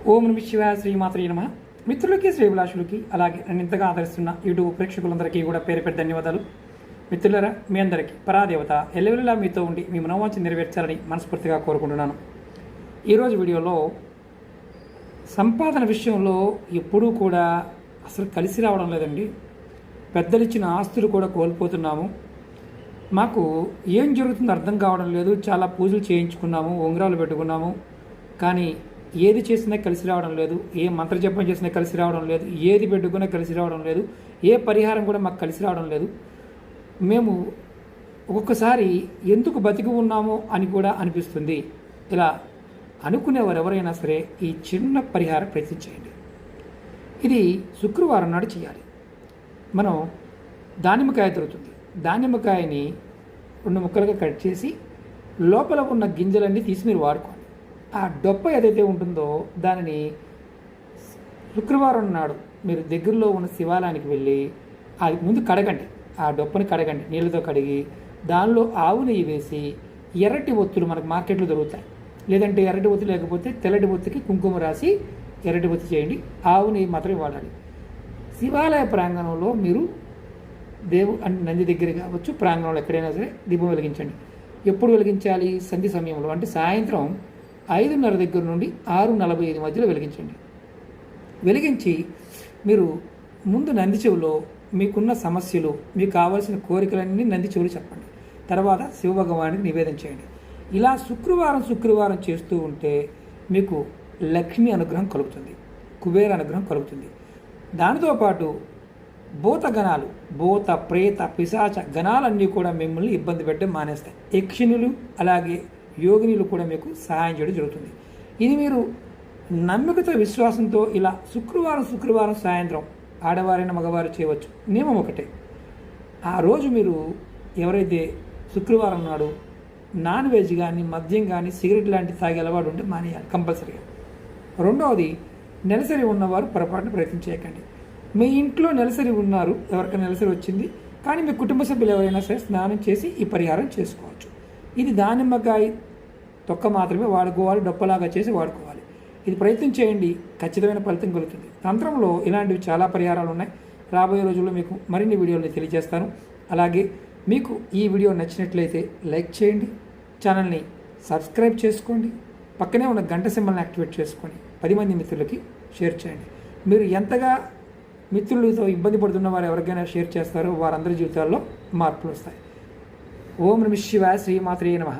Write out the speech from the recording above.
ఓం నమః శివాయ శ్రీమాత్రే నమః. మిత్రులకి శ్రేభిలాషులకి అలాగే నన్ను ఇంతగా ఆదరిస్తున్న యూట్యూబ్ ప్రేక్షకులందరికీ కూడా పేరు పేరు ధన్యవాదాలు. మిత్రులరా, మీ అందరికీ పరాదేవత ఎల్లవెల్లా మీతో ఉండి మీ మనోవాంఛ నెరవేర్చాలని మనస్ఫూర్తిగా కోరుకుంటున్నాను. ఈరోజు వీడియోలో సంపాదన విషయంలో ఎప్పుడూ కూడా అసలు కలిసి రావడం లేదండి. పెద్దలు ఇచ్చిన ఆస్తులు కూడా కోల్పోతున్నాము. మాకు ఏం జరుగుతుందో అర్థం కావడం లేదు. చాలా పూజలు చేయించుకున్నాము, ఉంగరాలు పెట్టుకున్నాము, కానీ ఏది చేసినా కలిసి రావడం లేదు. ఏ మంత్రజపం చేసినా కలిసి రావడం లేదు. ఏది పెట్టుకున్నా కలిసి రావడం లేదు. ఏ పరిహారం కూడా మాకు కలిసి రావడం లేదు. మేము ఒక్కొక్కసారి ఎందుకు బతికి ఉన్నామో అని కూడా అనిపిస్తుంది. ఇలా అనుకునేవారు ఎవరైనా సరే ఈ చిన్న పరిహారం ప్రయత్నించేయండి. ఇది శుక్రవారం నాడు చేయాలి. మనం దానిమ్మకాయ దొరుకుతుంది. దానిమ్మకాయని 2 ముక్కలుగా కట్ చేసి లోపల ఉన్న గింజలన్నీ తీసి మీరు వాడుకోండి. ఆ డొప్ప ఏదైతే ఉంటుందో దానిని శుక్రవారం నాడు మీరు దగ్గరలో ఉన్న శివాలయానికి వెళ్ళి అది ముందు కడగండి. ఆ డొప్పని కడగండి, నీళ్ళతో కడిగి దానిలో ఆవు నెయ్యి వేసి ఎర్రటి ఒత్తులు మనకు మార్కెట్లో దొరుకుతాయి. లేదంటే ఎర్రటి ఒత్తి లేకపోతే తెల్లటి ఒత్తికి కుంకుమ రాసి ఎర్రటి ఒత్తి చేయండి. ఆవు నెయ్యి మాత్రమే వాడాలి. శివాలయ ప్రాంగణంలో మీరు నంది దగ్గర కావచ్చు, ప్రాంగణంలో ఎక్కడైనా సరే దీపం వెలిగించండి. ఎప్పుడు వెలిగించాలి? సంధి సమయంలో, అంటే సాయంత్రం 5:30 దగ్గర నుండి 6:45 మధ్యలో వెలిగించండి. వెలిగించి మీరు ముందు నంది చెవులో మీకున్న సమస్యలు, మీకు కావాల్సిన కోరికలన్నీ నంది చెవులు చెప్పండి. తర్వాత శివభగవానికి నివేదన చేయండి. ఇలా శుక్రవారం చేస్తూ ఉంటే మీకు లక్ష్మీ అనుగ్రహం కలుగుతుంది, కుబేర అనుగ్రహం కలుగుతుంది. దానితో పాటు భూత గణాలు, భూత ప్రేత పిశాచ గణాలన్నీ కూడా మిమ్మల్ని ఇబ్బంది పెట్టడం మానేస్తాయి. యక్షిణులు అలాగే యోగినులు కూడా మీకు సహాయం చేయడం జరుగుతుంది. ఇది మీరు నమ్మికతో విశ్వాసంతో ఇలా శుక్రవారం సాయంత్రం ఆడవారైన మగవారు చేయవచ్చు. నియమం ఒకటే, ఆ రోజు మీరు ఎవరైతే శుక్రవారం నాడు నాన్ వెజ్ కానీ మద్యం కానీ సిగరెట్ లాంటివి తాగే అలవాటు ఉంటే మానేయాలి కంపల్సరీగా. రెండవది, నెలసరి ఉన్నవారు పొరపాటున ప్రయత్నం చేయకండి. మీ ఇంట్లో నెలసరి ఉన్నారు, ఎవరికైనా నెలసరి వచ్చింది, కానీ మీ కుటుంబ సభ్యులు ఎవరైనా సరే స్నానం చేసి ఈ పరిహారం చేసుకోవచ్చు. ఇది దానిమ్మకాయ తొక్క మాత్రమే వాడుకోవాలి, డొప్పలాగా చేసి వాడుకోవాలి. ఇది ప్రయత్నం చేయండి, ఖచ్చితమైన ఫలితం కలుగుతుంది. తంత్రంలో ఇలాంటివి చాలా పరిహారాలు ఉన్నాయి. రాబోయే రోజుల్లో మీకు మరిన్ని వీడియోలు తెలియజేస్తాను. అలాగే మీకు ఈ వీడియో నచ్చినట్లయితే లైక్ చేయండి, ఛానల్ని సబ్స్క్రైబ్ చేసుకోండి, పక్కనే ఉన్న గంట సింబల్ని యాక్టివేట్ చేసుకొని 10 మంది మిత్రులకి షేర్ చేయండి. మీరు ఎంతగా మిత్రులతో ఇబ్బంది పడుతున్న వారు ఎవరికైనా షేర్ చేస్తారో వారందరి జీవితాల్లో మార్పులు వస్తాయి. ఓం నమః శివాయ శ్రీమాత్రే నమః.